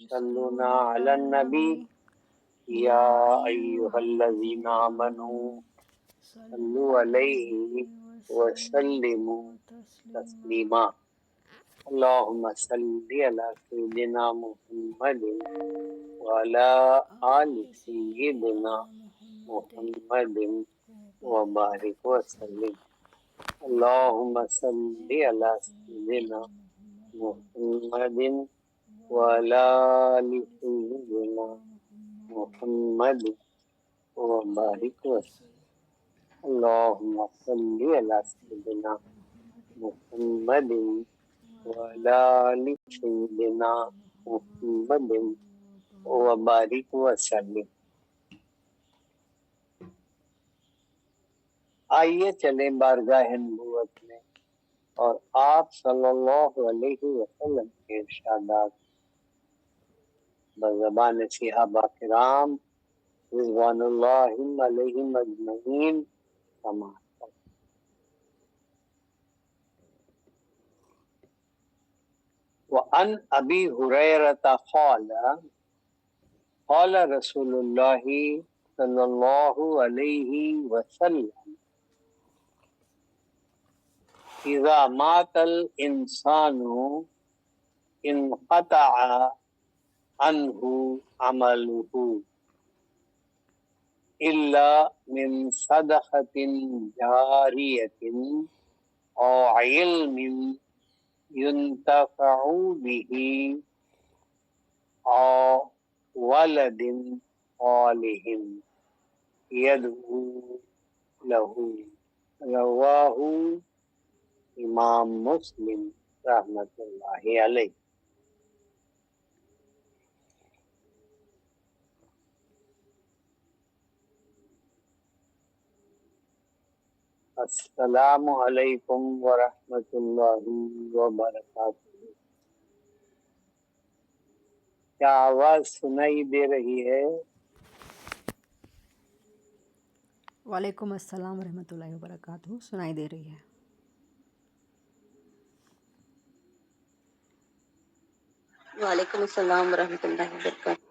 يصلون على النبي يا أيها الذين آمنوا صلوا عليه وسلموا تسليما اللهم صل على سيدنا محمد وعلى آل سيدنا محمد وبارك وسلم اللهم صل على سيدنا محمد وعلى آل سيدنا محمد وبارك وسلم اللهم صل على سيدنا محمد وعلى آل سيدنا محمد وبارك وسلم۔ آئیے چلیں بارگاہ نبوت میں اور آپ صلی اللہ علیہ وسلم کے ارشادات بزبان صحابہ کرام رضوان اللہ علیہم اجمعین سماعت کریں۔ وعن ابی ہریرہ قال قال رسول اللہ صلی اللہ علیہ وسلم اذا مات الانسان انقطع عنہ عمله الا من صدقۃ جاریۃ او علم ينتفع به او ولد صالح يدعو له رواہ امام مسلم رحمۃ اللہ علیہ۔ السلام علیکم ورحمۃ اللہ وبرکاتہ۔ کیا آواز سنائی دے رہی ہے؟ وعلیکم السلام ورحمۃ اللہ وبرکاتہ، سنائی دے رہی ہے۔ وعلیکم السلام ورحمۃ اللہ وبرکاتہ۔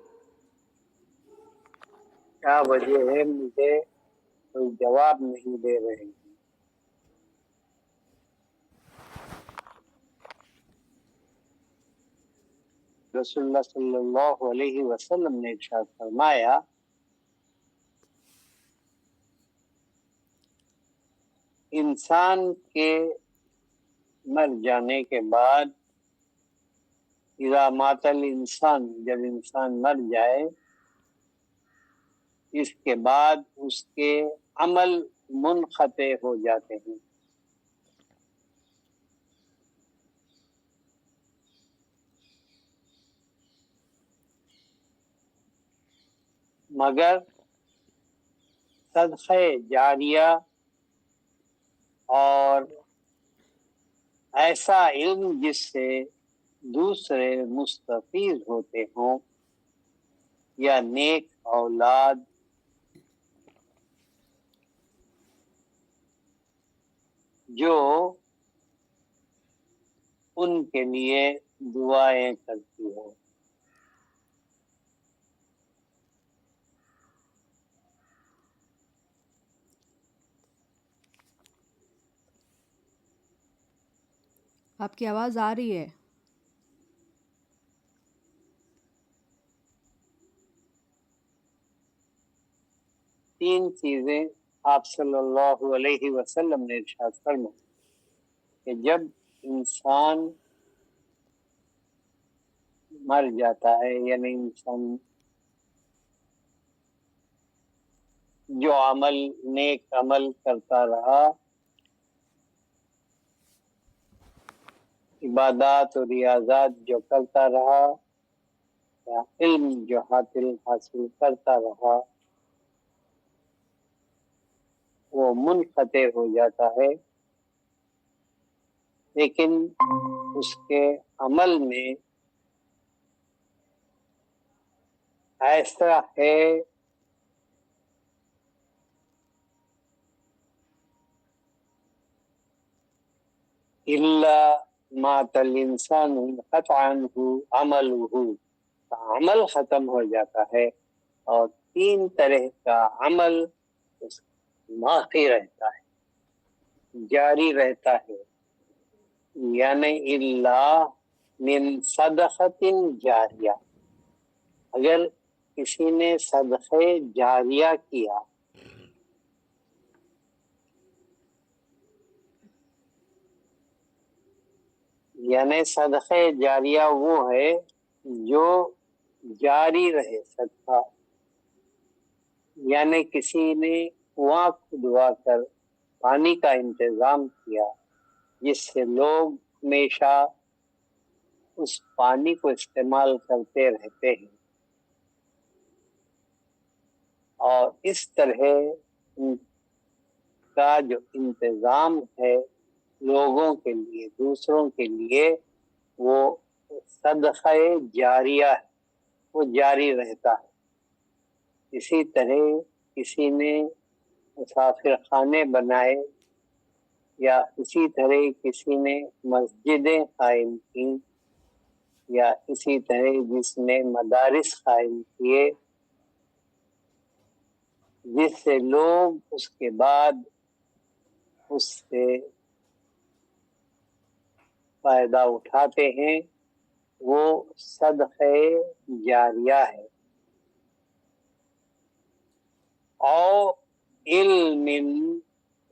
کیا وجہ ہے مجھے کوئی جواب نہیں دے رہے ہیں؟ رسول اللہ صلی اللہ علیہ وسلم نے ارشاد فرمایا انسان کے مر جانے کے بعد اذا مات الانسان، جب انسان مر جائے اس کے بعد اس کے عمل منقطع ہو جاتے ہیں، مگر صدقہ جاریہ اور ایسا علم جس سے دوسرے مستفیض ہوتے ہوں یا نیک اولاد جو ان کے لیے دعائیں کرتی ہو۔ آپ کی آواز آ رہی ہے؟ تین چیزیں آپ صلی اللہ علیہ وسلم نے ارشاد فرمائی کہ جب انسان مر جاتا ہے، یعنی انسان جو عمل نیک عمل کرتا رہا، عبادات و ریاضات جو کرتا رہا یا علم جو حاصل کرتا رہا، وہ منقطع ہو جاتا ہے، لیکن اس کے عمل میں ایسا ہے الا مات الانسان انقطع عنہ عملہ عمل ختم ہو جاتا ہے اور 3 طرح کا عمل باقی رہتا ہے، جاری رہتا ہے، یعنی اللہ من صدقۃ جاریہ، اگر کسی نے صدقہ جاریہ کیا، یعنی صدقہ جاریہ وہ ہے جو جاری رہے صدقہ، یعنی کسی نے کنواں کھدوا کر پانی کا انتظام کیا جس سے لوگ ہمیشہ اس پانی کو استعمال کرتے رہتے ہیں، اور اس طرح ان کا جو انتظام ہے لوگوں کے لیے، دوسروں کے لیے، وہ صدقہ جاریہ ہے، وہ جاری رہتا ہے۔ اسی طرح کسی نے مسافر خانے بنائے یا اسی طرح کسی نے مسجدیں قائم کی یا اسی طرح جس نے مدارس قائم کیے جس سے لوگ اس کے بعد اس سے فائدہ اٹھاتے ہیں، وہ صدقہ جاریہ ہے۔ او علم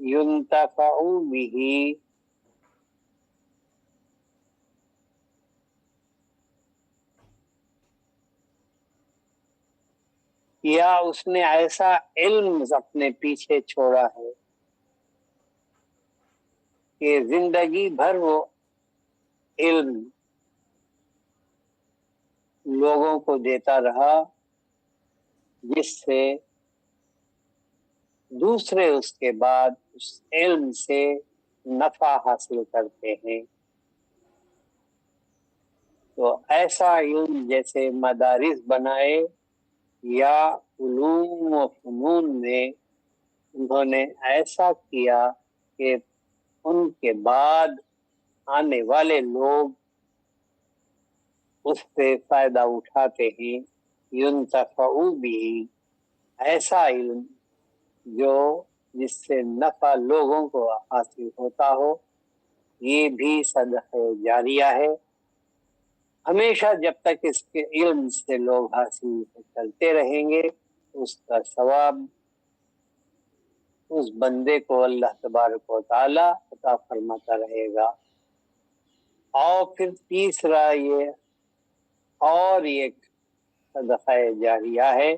ينتفع به، یا اس نے ایسا علم اپنے پیچھے چھوڑا ہے کہ زندگی بھر وہ علم لوگوں کو دیتا رہا جس سے دوسرے اس کے بعد اس علم سے نفع حاصل کرتے ہیں۔ تو ایسا علم جیسے مدارس بنائے یا علوم و فنون میں انہوں نے ایسا کیا کہ ان کے بعد آنے والے لوگ اس سے فائدہ اٹھاتے ہیں۔ ينتفع به، ایسا علم جو جس سے نفع لوگوں کو حاصل ہوتا ہو، یہ بھی صدقہ جاریہ ہے۔ ہمیشہ جب تک اس کے علم سے لوگ حاصل کرتے رہیں گے اس کا ثواب اس بندے کو اللہ تبارک و تعالی عطا فرماتا رہے گا۔ اور پھر تیسرا یہ اور ایک صدقہ جاریہ ہے،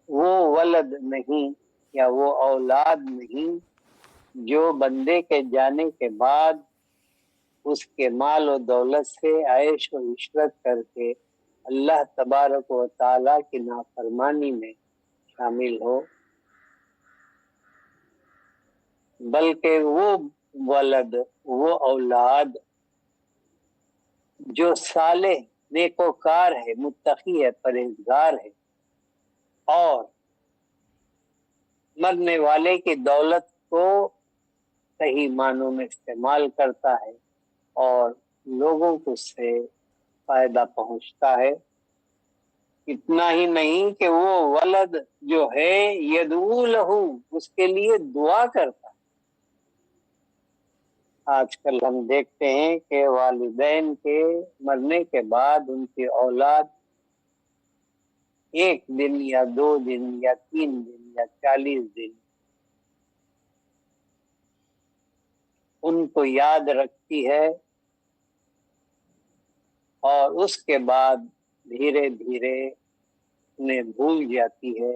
وہ ولد نہیں یا وہ اولاد نہیں جو بندے کے جانے کے بعد اس کے مال و دولت سے عیش و عشرت کر کے اللہ تبارک و تعالیٰ کی نافرمانی میں شامل ہو، بلکہ وہ ولد، وہ اولاد جو صالح نیکوکار ہے، متقی ہے، پرہیزگار ہے، اور مرنے والے کی دولت کو صحیح معنوں میں استعمال کرتا ہے اور لوگوں کو اس سے فائدہ پہنچتا ہے۔ اتنا ہی نہیں کہ وہ ولد جو ہے یدعو لہو، اس کے لیے دعا کرتا ہے۔ آج کل ہم دیکھتے ہیں کہ والدین کے مرنے کے بعد ان کی اولاد 1 دن یا 2 دن یا 3 دن یا 40 دن ان کو یاد رکھتی ہے اور اس کے بعد دھیرے دھیرے انہیں بھول جاتی ہے،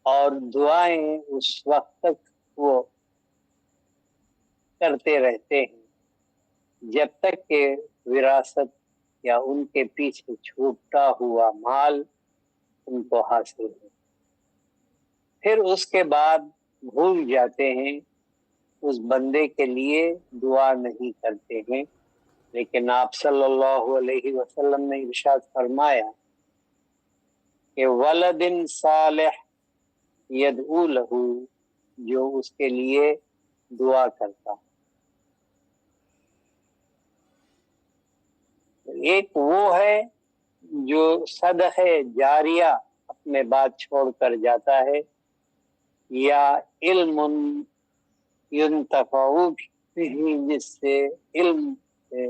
اور دعائیں اس وقت تک وہ کرتے رہتے ہیں جب تک کہ وراثت یا ان کے پیچھے چھوٹا ہوا مال ان کو حاصل ہو۔ پھر اس کے بعد بھول جاتے ہیں اس بندے کے لیے دعا نہیں کرتے ہیں، لیکن آپ صلی اللہ علیہ وسلم نے ارشاد فرمایا کہ ولد صالح یدعو لہ، جو اس کے لیے دعا کرتا۔ ایک وہ ہے جو صدقہ جاریہ اپنے بعد چھوڑ کر جاتا ہے، یا علم ينتفع به، جس سے علم سے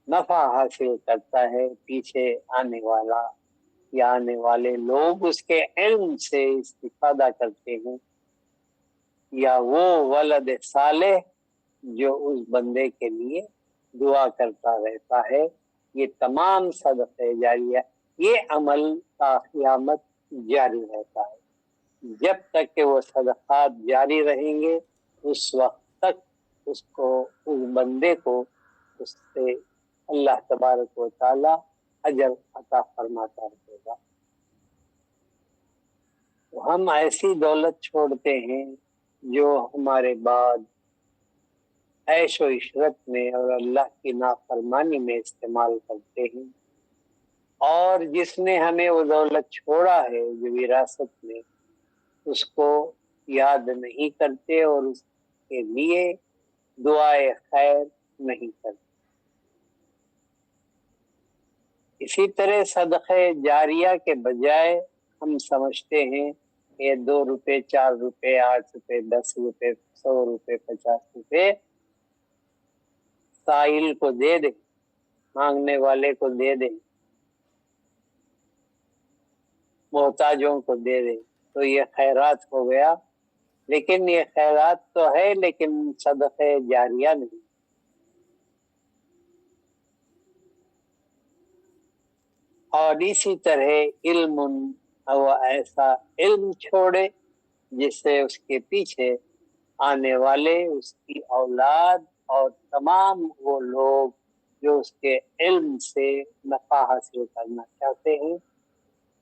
نفع حاصل کرتا ہے پیچھے آنے والا یا آنے والے لوگ اس کے علم سے استفادہ کرتے ہیں، یا وہ ولد صالح جو اس بندے کے لیے دعا کرتا رہتا ہے۔ یہ تمام صدقہ جاریہ، یہ عمل تا قیامت جاری رہتا ہے۔ جب تک کہ وہ صدقات جاری رہیں گے اس وقت تک اس بندے کو اس سے اللہ تبارک و تعالی اجر عطا فرماتا رہے گا۔ ہم ایسی دولت چھوڑتے ہیں جو ہمارے بعد عیش و عشرت میں اور اللہ کی نافرمانی میں استعمال کرتے ہیں، اور جس نے ہمیں وہ دولت چھوڑا ہے جو وراثت میں، اس کو یاد نہیں کرتے اور اس کے لیے دعائے خیر نہیں کرتے۔ اسی طرح صدقہ جاریہ کے بجائے ہم سمجھتے ہیں کہ 2 روپے 4 روپے 8 روپے 10 روپے 100 روپے 50 روپے سائل کو دے دیں، مانگنے والے کو دے دیں، محتاجوں کو دے دیں، تو یہ خیرات ہو گیا۔ لیکن یہ خیرات تو ہے لیکن صدقہ جاریہ نہیں۔ اور اسی طرح علم، وہ ایسا علم چھوڑے جس سے اس کے پیچھے آنے والے، اس کی اولاد اور تمام وہ لوگ جو اس کے علم سے نفع حاصل کرنا چاہتے ہیں،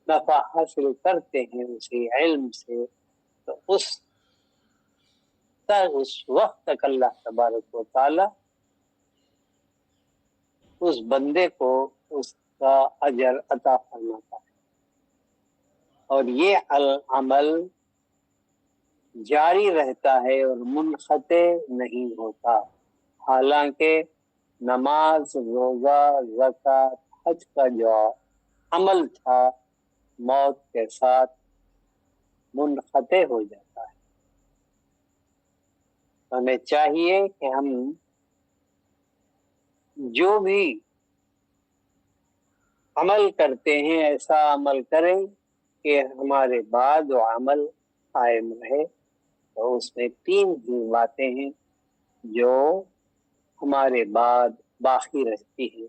نفع حاصل کرتے ہیں اسی علم سے، تو اس وقت تک اللہ تبارک و تعالی اس بندے کو اس کا اجر عطا فرماتا ہے، اور یہ عمل جاری رہتا ہے اور منقطع نہیں ہوتا۔ حالانکہ نماز، روزہ، زکوٰۃ، حج کا جو عمل تھا موت کے ساتھ منقطع ہو جاتا ہے۔ ہمیں چاہیے کہ ہم جو بھی عمل کرتے ہیں ایسا عمل کریں کہ ہمارے بعد وہ عمل قائم رہے۔ تو اس میں 3 ہی باتیں ہیں جو ہمارے بعد باقی رہتی ہیں،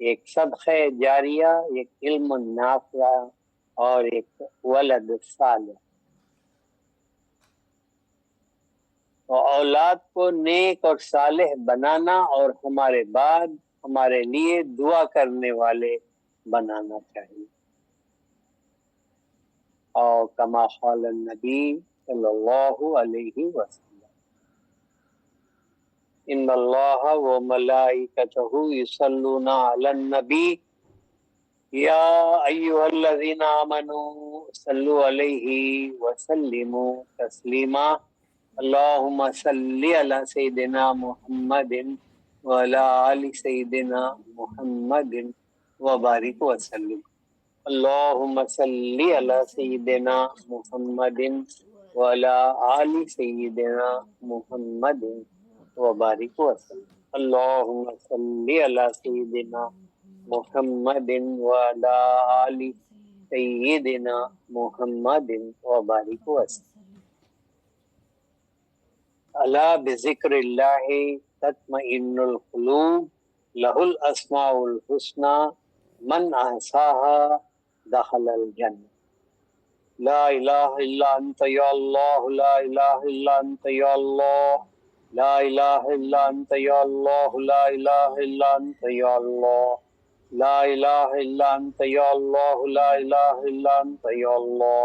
ایک صدقہ جاریہ، ایک علم نافع، اور ایک ولد صالح۔ تو اولاد کو نیک اور صالح بنانا اور ہمارے بعد ہمارے لیے دعا کرنے والے بنانا چاہیے۔ اور کما قال النبی صلی اللہ علیہ وسلم، ان اللہ و ملائکتہ یصلون علی النبی یا ایھا الذین آمنوا صلوا علیہ وسلموا تسلیما، اللہم صلی علی سیدنا محمد وعلی آل سیدنا محمد وبارک وسلم، اللہم صلی علی سیدنا محمد وعلی آل سیدنا محمد وبارک وسلم، اللہم صلی علی سیدنا محمد وعلی آل سیدنا محمد وبارک وسلم۔ الا بذکر اللہ تطمئن القلوب، لہ الاسماء الحسنی، من احصاها دخل الجنہ، لا الہ الا انت یا اللہ، لا الہ الا انت یا اللہ، لا الہ الا انت یا اللہ، لا الہ الا انت یا اللہ، لا الہ الا انت یا اللہ، لا الہ الا انت یا اللہ،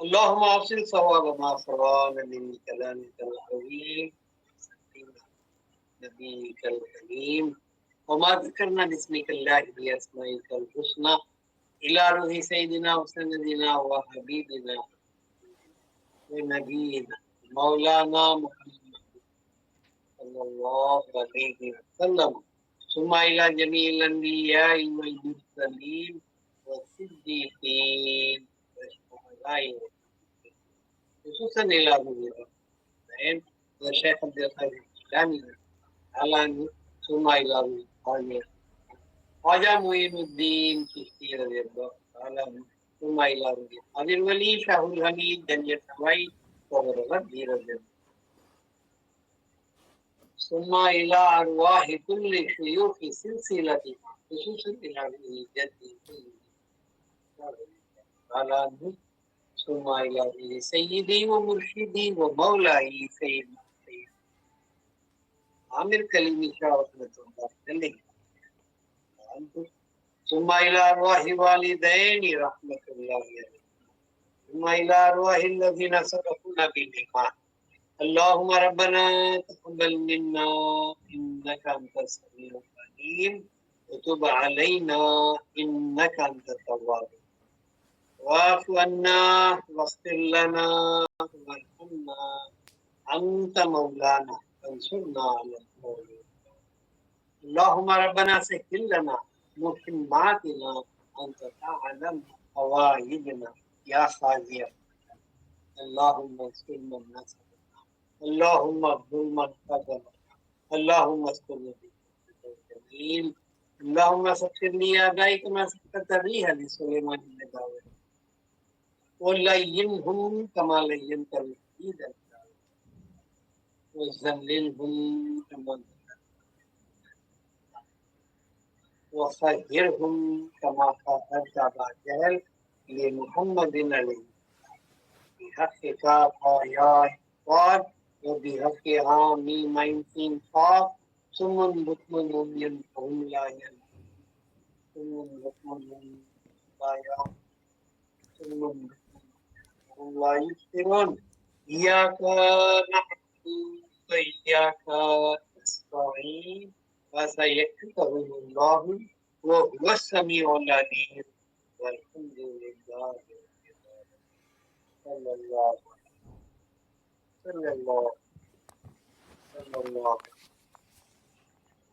اللهم اوصل صواب ما صواب من كلامك العظيم نبيك الكريم وما ذكرنا باسمك الله بأسمائك الحسنى إلى روح سيدنا وسندنا وحبيبنا ونبينا مولانا محمد صلى الله عليه وسلم ثم إلى جميع الأنبياء والمرسلين والصديقين والشهداء خصوصا إلى روح وشيخ عبد القادر الجيلاني علاني ثم إلى روح خواجہ معین الدین چشتی رضی اللہ تعالیٰ عنہ ثم إلى روح قادر ولی شاہ الحمید جنجت سوائی رضی اللہ ثم إلى أرواح كل شيوخ سلسلتنا خصوصا إلى روح جدي تعالى عنه ثم إلى روح سيدي ومرشدي ومولاي سيدنا عامر کلیمی شاہ رحمۃ اللہ علیہ ثم إلى أرواح والدين رحمة الله عليهم ثم إلى أرواح الذين سبقونا بالإيمان اللهم ربنا تقبل منا إنك أنت السميع العليم وتب علينا إنك أنت التواب واعف عنا واغفر لنا وارحمنا أنت مولانا فانصرنا على القوم اللهم ربنا سهل لنا مهماتنا أنت تعلم حوائجنا يا خازي اللهم انصر من نصرنا اللهم اغفر من قدمنا اللهم استر الجميل اللهم سخر لي آبائي كما سخرت الريح لسليمان بن داود ولينهم كما لينت الحديد وذللهم كما وخيرهم كما خيرت أبا جهل لمحمد عليه بحقك يا إخوان وبحق عامي مينتين خاف ثم بكم ينفهم لا ينفهم ثم بكم لا ينفهم ثم بكم لا يبصرون إياك نعبد وإياك نستعين وسيكفيكهم الله وهو السميع العليم والحمد لله صلى الله صلى الله صلى الله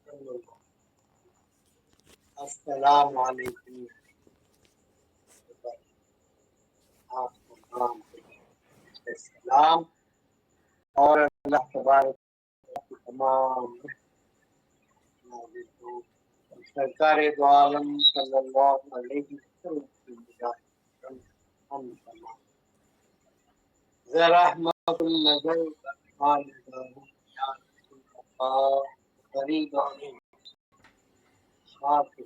صلى الله السلام علیکم آپ تمام السلام اور اللہ تبارک تمام سرکار دو عالم صلی اللہ علیہ وسلم کی نگاہ ہم تمام رحمت النظر غریب خاک